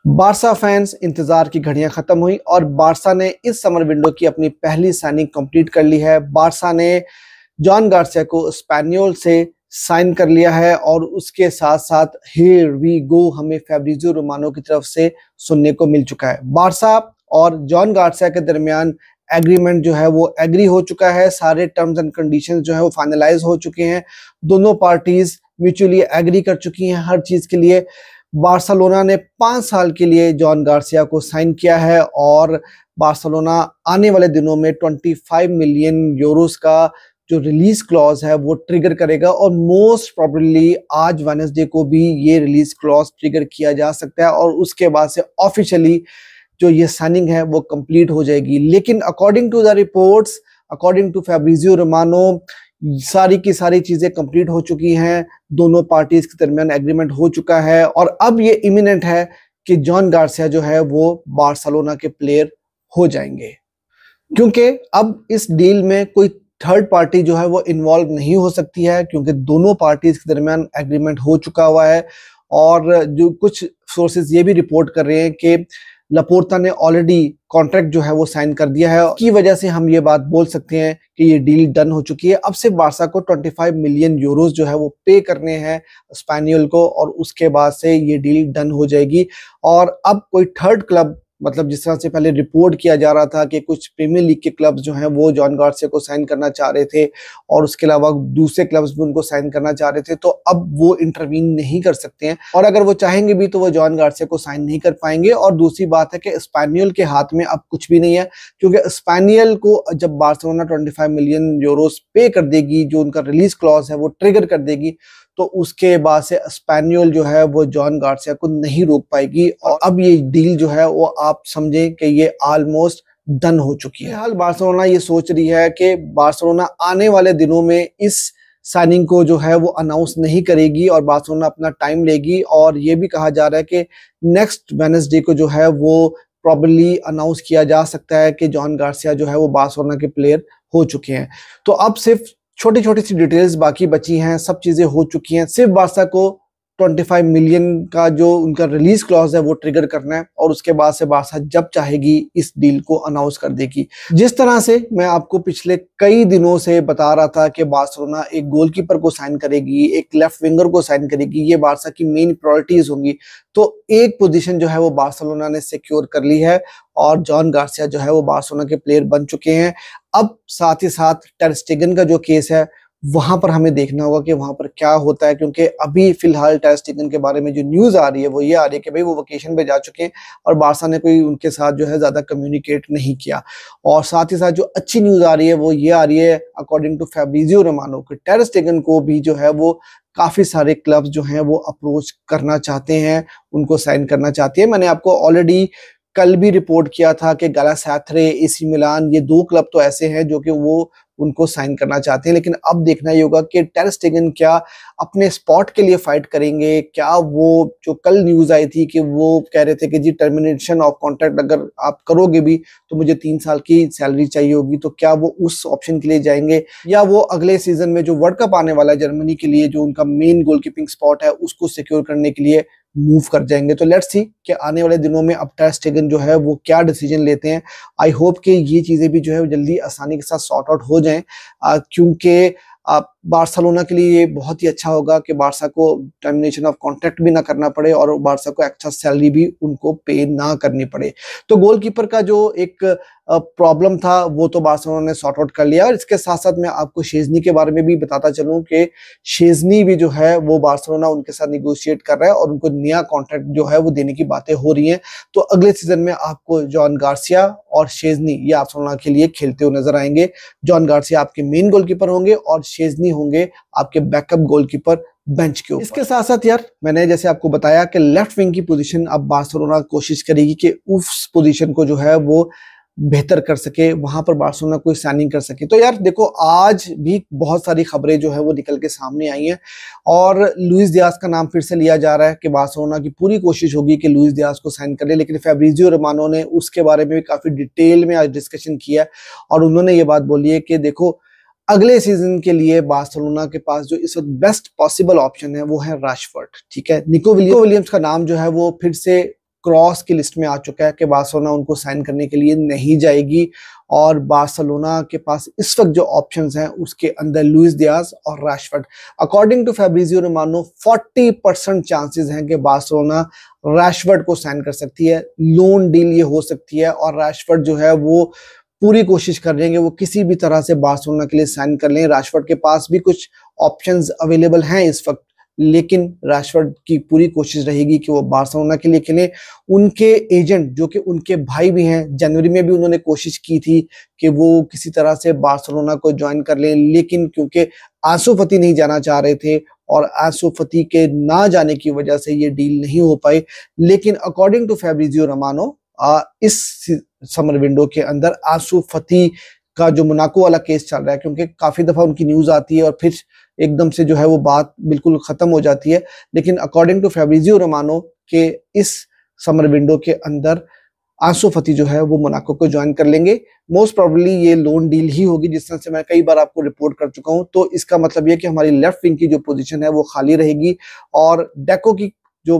Barca fans इंतजार की घड़ियां खत्म हुई और बारसा ने इस समर विंडो की अपनी पहली साइनिंग कंप्लीट कर ली है। बारसा ने जॉन गार्सिया को स्पेनियोल से साइन कर लिया है और उसके साथ साथ हियर वी गो हमें फैब्रिजियो रोमानो की तरफ से सुनने को मिल चुका है। बारसा और जॉन गार्सिया के दरमियान एग्रीमेंट जो है वो एग्री हो चुका है। सारे टर्म्स एंड कंडीशंस जो है वो फाइनलाइज हो चुके हैं। दोनों पार्टीज म्यूचुअली एग्री कर चुकी हैं हर चीज के लिए। बार्सिलोना ने 5 साल के लिए जॉन गार्सिया को साइन किया है और बार्सिलोना आने वाले दिनों में 25 मिलियन यूरोस का जो रिलीज क्लॉज है वो ट्रिगर करेगा और मोस्ट प्रोबेबली आज वेडनेसडे को भी ये रिलीज क्लॉज ट्रिगर किया जा सकता है और उसके बाद से ऑफिशियली जो ये साइनिंग है वो कंप्लीट हो जाएगी। लेकिन according to the reports, according to Fabrizio Romano, सारी की सारी चीजें कंप्लीट हो चुकी हैं। दोनों पार्टीज के दरमियान एग्रीमेंट हो चुका है और अब ये इमिनेंट है कि जॉन गार्सिया जो है वो बार्सिलोना के प्लेयर हो जाएंगे, क्योंकि अब इस डील में कोई थर्ड पार्टी जो है वो इन्वॉल्व नहीं हो सकती है, क्योंकि दोनों पार्टीज के दरमियान एग्रीमेंट हो चुका हुआ है। और जो कुछ सोर्सेज ये भी रिपोर्ट कर रहे हैं कि लपोर्ता ने ऑलरेडी कॉन्ट्रैक्ट जो है वो साइन कर दिया है, की वजह से हम ये बात बोल सकते हैं कि ये डील डन हो चुकी है। अब सिर्फ बारसा को 25 मिलियन यूरोस जो है वो पे करने हैं स्पेनियल को और उसके बाद से ये डील डन हो जाएगी। और अब कोई थर्ड क्लब, मतलब जिस तरह से पहले रिपोर्ट किया जा रहा था कि कुछ प्रीमियर लीग के क्लब्स जो हैं वो जॉन गार्सिया को साइन करना चाह रहे थे और उसके अलावा दूसरे क्लब्स भी उनको साइन करना चाह रहे थे, तो अब वो इंटरवीन नहीं कर सकते हैं और अगर वो चाहेंगे भी तो वो जॉन गार्सिया को साइन नहीं कर पाएंगे। और दूसरी बात है कि स्पेनियल के हाथ में अब कुछ भी नहीं है, क्योंकि स्पेनियल को जब बार्सिलोना 25 मिलियन यूरोस पे कर देगी, जो उनका रिलीज क्लॉज है वो ट्रिगर कर देगी, तो उसके बाद से स्पेनियल जो है वो जॉन गार्सिया को नहीं रोक पाएगी और अब ये डील जो है वो आप समझें कि ये ऑलमोस्ट डन हो चुकी है। हाल बार्सिलोना ये सोच रही है कि बार्सिलोना आने वाले दिनों में इस साइनिंग को जो है वो अनाउंस नहीं करेगी और बार्सिलोना अपना टाइम लेगी और ये भी कहा जा रहा है कि नेक्स्ट वेडनेसडे को जो है वो प्रॉब्ली अनाउंस किया जा सकता है कि जॉन गार्सिया जो है वो बार्सिलोना के प्लेयर हो चुके हैं। तो अब सिर्फ छोटी छोटी सी डिटेल्स बाकी बची हैं, सब चीजें हो चुकी हैं। सिर्फ बारसा को 25 मिलियन का जो उनका रिलीज क्लॉज है वो ट्रिगर करना है और उसके बाद से बारसा जब चाहेगी इस डील को अनाउंस कर देगी। जिस तरह से मैं आपको पिछले कई दिनों से बता रहा था कि बार्सिलोना एक गोलकीपर को साइन करेगी, एक लेफ्ट विंगर को साइन करेगी, ये बारसा की मेन प्रायोरिटीज होंगी, तो एक पोजीशन जो है वो बार्सिलोना ने सिक्योर कर ली है और जॉन गार्सिया जो है वो बार्सिलोना के प्लेयर बन चुके हैं। अब साथ ही साथ टर स्टेगन का जो केस है वहां पर हमें देखना होगा कि वहां पर क्या होता है, क्योंकि अभी फिलहाल टर स्टेगन के बारे में जो न्यूज आ रही है वो ये आ रही है कि भाई वो वेकेशन पे जा चुके हैं और बारसा ने कोई उनके साथ जो है ज्यादा कम्युनिकेट नहीं किया। और साथ ही साथ जो अच्छी न्यूज आ रही है वो ये आ रही है अकॉर्डिंग टू फैब्रिजियो रोमानो कि टर स्टेगन को भी जो है वो काफी सारे क्लब्स जो हैं वो अप्रोच करना चाहते हैं, उनको साइन करना चाहते हैं। मैंने आपको ऑलरेडी कल भी रिपोर्ट किया था कि गैलातासराय, एसी मिलान, ये 2 क्लब तो ऐसे हैं जो कि वो उनको साइन करना चाहते हैं। लेकिन अब देखना ही होगा कि टर स्टेगन क्या अपने स्पॉट के लिए फाइट करेंगे। क्या वो जो कल न्यूज आई थी कि वो कह रहे थे कि जी टर्मिनेशन ऑफ कॉन्ट्रैक्ट अगर आप करोगे भी तो मुझे 3 साल की सैलरी चाहिए होगी, तो क्या वो उस ऑप्शन के लिए जाएंगे या वो अगले सीजन में जो वर्ल्ड कप आने वाला है जर्मनी के लिए, जो उनका मेन गोलकीपिंग स्पॉट है उसको सिक्योर करने के लिए मूव कर जाएंगे। तो लेट्स सी कि आने वाले दिनों में अब टर स्टेगन जो है वो क्या डिसीजन लेते हैं। आई होप कि ये चीजें भी जो है जल्दी आसानी के साथ सॉर्ट आउट हो जाएं, क्योंकि बार्सिलोना के लिए ये बहुत ही अच्छा होगा कि बारसा को टर्मिनेशन ऑफ कॉन्ट्रैक्ट भी ना करना पड़े और बारसा को एक्स्ट्रा सैलरी भी उनको पे ना करनी पड़े। तो गोलकीपर का जो एक प्रॉब्लम था वो तो बार्सिलोना ने सॉर्ट आउट कर लिया। और इसके साथ साथ मैं आपको शेजनी के बारे में भी बताता चलूं कि शेजनी भी जो है वो बार्सिलोना उनके साथ निगोशिएट कर रहा है और उनको नया कॉन्ट्रैक्ट जो है वो देने की बातें हो रही हैं। तो अगले सीजन में आपको जॉन गार्सिया और शेजनी ये बार्सिलोना के लिए खेलते हुए नजर आएंगे। जॉन गार्सिया आपके मेन गोलकीपर होंगे और शेजनी होंगे आपके बैकअप गोलकीपर बेंच के ऊपर। इसके साथ साथ यार मैंने जैसे आपको बताया कि लेफ्ट विंग की पोजीशन अब बार्सिलोना कोशिश करेगी कि उस पोजीशन को जो है वो बेहतर कर सके, वहां पर बार्सिलोना कोई साइनिंग कर सके। तो यार देखो, आज भी बहुत सारी खबरें जो है वो निकल के सामने आई हैं और लुइस डियाज का नाम फिर से लिया जा रहा है कि बार्सिलोना की पूरी कोशिश होगी कि लुइस डियाज को साइन कर ले। लेकिन फैब्रिजियो रोमानो ने उसके बारे में भी काफी डिटेल में आज डिस्कशन किया और उन्होंने ये बात बोली है कि देखो अगले सीजन के लिए बार्सिलोना के पास जो इस वक्त बेस्ट पॉसिबल ऑप्शन है वो है राशफोर्ड। ठीक है, निको विलियम्स का नाम जो है वो फिर से क्रॉस की लिस्ट में आ चुका है कि बार्सिलोना उनको साइन करने के लिए नहीं जाएगी और बार्सिलोना के पास इस वक्त जो ऑप्शंस हैं उसके अंदर लुइस डियाज और Rashford. According to Fabrizio Romano 40% chances हैं कि बार्सिलोना रैशफोर्ड को साइन कर सकती है, लोन डील ये हो सकती है और रैशफोर्ड जो है वो पूरी कोशिश कर रहे हैं कि वो किसी भी तरह से बार्सिलोना के लिए साइन कर लें। रैशफोर्ड के पास भी कुछ ऑप्शंस अवेलेबल हैं इस वक्त, लेकिन रैशफोर्ड की पूरी कोशिश रहेगी कि वो बार्सिलोना के लिए खेलें। उनके एजेंट जो कि उनके भाई भी हैं, जनवरी में भी उन्होंने कोशिश की थी कि वो किसी तरह से बार्सिलोना को ज्वाइन कर लें, लेकिन क्योंकि आंसू फती नहीं जाना चाह रहे थे और आंसू फती के ना जाने की वजह से ये डील नहीं हो पाई। लेकिन अकॉर्डिंग टू फैब्रिजियो रोमानो इस समर विंडो के अंदर आंसू फती का जो मोनाको वाला केस चल रहा है, क्योंकि काफी दफा उनकी न्यूज आती है और फिर एकदम से जो है वो बात बिल्कुल खत्म हो जाती है, लेकिन अकॉर्डिंग टू फैब्रिजियो रोमानो के इस समर विंडो के अंदर आंसू फती जो है वो मोनाको को ज्वाइन कर लेंगे। मोस्ट प्रोबेबली ये लोन डील ही होगी, जिस तरह से मैं कई बार आपको रिपोर्ट कर चुका हूं। तो इसका मतलब ये कि हमारी लेफ्ट विंग की जो पोजीशन है वो खाली रहेगी और डेको की जो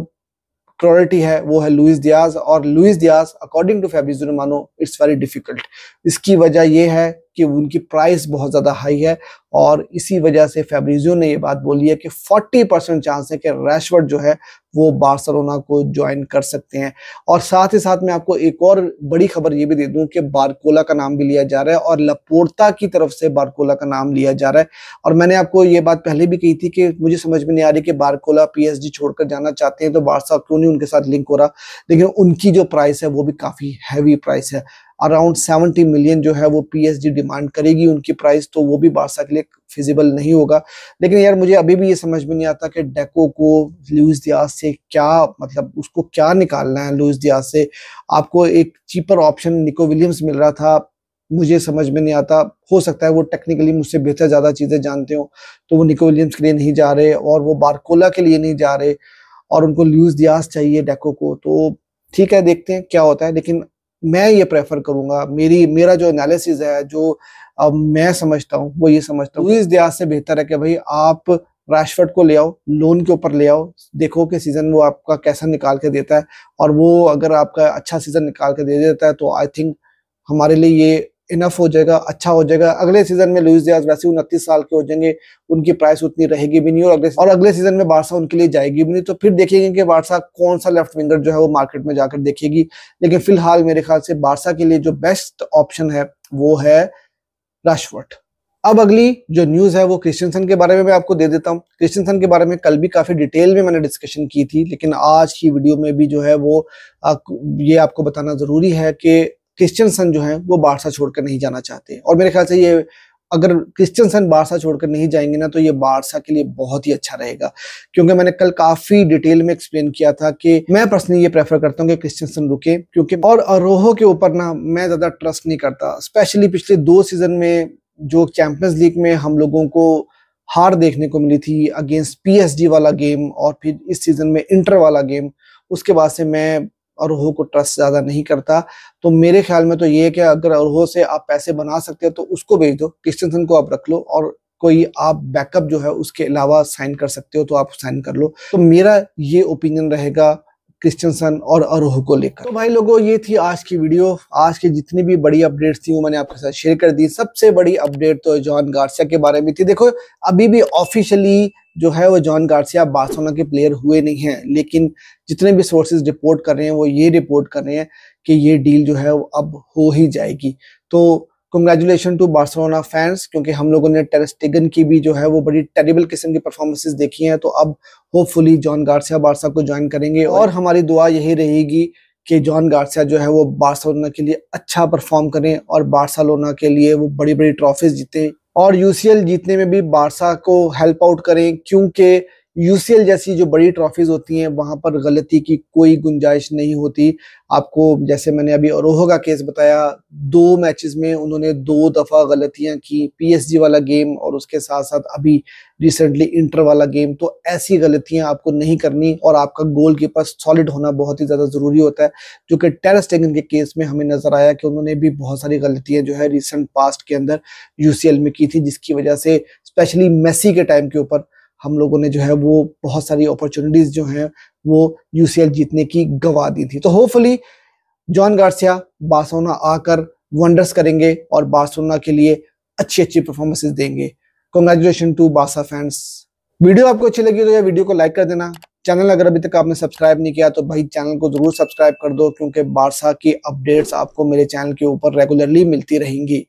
प्रायोरिटी है वो है लुइस डियाज, और Luis Diaz according to Fabrizio Romano it's very difficult. इसकी वजह ये है कि उनकी प्राइस बहुत ज्यादा हाई है और इसी वजह से फैब्रिजियो ने ये बात बोली है कि 40% चांस है कि रैशफोर्ड जो है वो बार्सिलोना को ज्वाइन कर सकते हैं। और साथ ही साथ मैं आपको एक और बड़ी खबर ये भी दे दूं कि बारकोला का नाम भी लिया जा रहा है और लपोर्टा की तरफ से बारकोला का नाम लिया जा रहा है। और मैंने आपको ये बात पहले भी कही थी कि मुझे समझ में नहीं आ रही कि बारकोला पीएसजी छोड़कर जाना चाहते हैं तो बार्सा क्यों नहीं उनके साथ लिंक हो रहा, लेकिन उनकी जो प्राइस है वो भी काफी हैवी प्राइस है। अराउंड 70 मिलियन जो है वो पीएसजी डिमांड करेगी उनकी प्राइस, तो वो भी बार्सा के लिए फिजिबल नहीं होगा। लेकिन यार मुझे अभी भी ये समझ में नहीं आता कि डेको को लुइस डियाज से क्या मतलब उसको क्या निकालना है। लुइस डियाज से आपको एक चीपर ऑप्शन निको विलियम्स मिल रहा था, मुझे समझ में नहीं आता, हो सकता है वो टेक्निकली मुझसे बेहतर ज्यादा चीजें जानते हो, तो वो निको विलियम्स के लिए नहीं जा रहे और वो बारकोला के लिए नहीं जा रहे और उनको लुइस डियाज चाहिए डेको को। तो ठीक है, देखते हैं क्या होता है, लेकिन मैं ये प्रेफर करूंगा, मेरा जो एनालिसिस है, जो मैं समझता हूँ वो ये समझता हूँ लुइस डियाज से बेहतर है कि भाई आप रैशफोर्ड को ले आओ, लोन के ऊपर ले आओ, देखो कि सीजन वो आपका कैसा निकाल के देता है और वो अगर आपका अच्छा सीजन निकाल के दे देता है तो आई थिंक हमारे लिए ये इनफ हो जाएगा, अच्छा हो जाएगा। अगले सीजन में लुइस डियाज वैसे 29 साल के हो जाएंगे, उनकी प्राइस उतनी रहेगी भी नहीं और अगले सीजन में बार्सा उनके लिए जाएगी भी नहीं, तो फिर देखेंगे कि बार्सा कौन सा लेफ्ट विंगर जो है वो मार्केट में जाकर देखेगी। लेकिन फिलहाल मेरे ख्याल से बार्सा के लिए जो बेस्ट ऑप्शन है वो है रैशफोर्ड। अब अगली जो न्यूज है वो क्रिस्टियनसन के बारे में मैं आपको दे देता हूँ। क्रिस्टियनसन के बारे में कल भी काफी डिटेल में मैंने डिस्कशन की थी, लेकिन आज की वीडियो में भी जो है वो ये आपको बताना जरूरी है कि क्रिस्टियनसन जो है वो बार्सा छोड़कर नहीं जाना चाहते। और मेरे ख्याल से ये अगर क्रिस्टियनसन बार्सा छोड़कर नहीं जाएंगे ना तो ये बार्सा के लिए बहुत ही अच्छा रहेगा, क्योंकि मैंने कल काफी डिटेल में एक्सप्लेन किया था कि मैं पर्सनली ये प्रेफर करता हूँ कि क्रिस्टियनसन रुके, क्योंकि और अरोहो के ऊपर ना मैं ज्यादा ट्रस्ट नहीं करता। स्पेशली पिछले 2 सीजन में जो चैंपियंस लीग में हम लोगों को हार देखने को मिली थी अगेंस्ट पीएसजी वाला गेम और फिर इस सीजन में इंटर वाला गेम, उसके बाद से मैं अरोहो को ट्रस्ट ज्यादा नहीं करता। तो मेरे ख्याल में तो ये है कि अगर अरोहो से आप पैसे बना सकते हो तो उसको भेज दो, क्रिस्टियनसन को आप रख लो और कोई आप बैकअप जो है उसके अलावा साइन कर सकते हो तो आप साइन कर लो। तो मेरा ये ओपिनियन रहेगा क्रिस्टियनसन और अरोहो को लेकर। तो भाई लोगों, ये थी आज की वीडियो। आज की जितनी भी बड़ी अपडेट्स थी वो मैंने आपके साथ शेयर कर दी। सबसे बड़ी अपडेट तो जॉन गार्सिया के बारे में थी। देखो, अभी भी ऑफिशियली जो है वो जॉन गार्सिया बार्सिलोना के प्लेयर हुए नहीं हैं, लेकिन जितने भी सोर्सेज रिपोर्ट कर रहे हैं वो ये रिपोर्ट कर रहे हैं कि ये डील जो है वो अब हो ही जाएगी। तो कंग्रेचुलेशन टू बार्सिलोना फैंस, क्योंकि हम लोगों ने टर स्टेगन की भी जो है वो बड़ी टेरिबल किस्म की परफॉर्मेंसेस देखी हैं। तो अब होपफुली जॉन गार्सिया बार्सा को ज्वाइन करेंगे और हमारी दुआ यही रहेगी कि जॉन गार्सिया जो है वो बार्सिलोना के लिए अच्छा परफॉर्म करें और बार्सिलोना के लिए वो बड़ी बड़ी ट्रॉफीज जीते और यूसीएल जीतने में भी बार्सा को हेल्प आउट करें, क्योंकि यूसीएल जैसी जो बड़ी ट्रॉफीज होती हैं वहां पर गलती की कोई गुंजाइश नहीं होती। आपको जैसे मैंने अभी अरोहो का केस बताया, 2 मैचेस में उन्होंने 2 दफा गलतियां की, पीएसजी वाला गेम और उसके साथ साथ अभी रिसेंटली इंटर वाला गेम। तो ऐसी गलतियां आपको नहीं करनी और आपका गोल कीपर सॉलिड होना बहुत ही ज्यादा जरूरी होता है, जो कि टर स्टेगन के केस में हमें नजर आया कि उन्होंने भी बहुत सारी गलतियां जो है रिसेंट पास्ट के अंदर यूसीएल में की थी, जिसकी वजह से स्पेशली मेसी के टाइम के ऊपर हम लोगों ने जो है वो बहुत सारी अपॉर्चुनिटीज जो हैं वो यूसीएल जीतने की गवा दी थी। तो होपफुली जॉन गार्सिया बार्सिलोना आकर वंडर्स करेंगे और बार्सिलोना के लिए अच्छी अच्छी परफॉर्मेंसेस देंगे। Congratulation to Barca fans. Video आपको अच्छी लगी तो यह वीडियो को लाइक कर देना। चैनल अगर अभी तक आपने सब्सक्राइब नहीं किया तो भाई चैनल को जरूर सब्सक्राइब कर दो, क्योंकि बार्सा की अपडेट्स आपको मेरे चैनल के ऊपर रेगुलरली मिलती रहेंगी।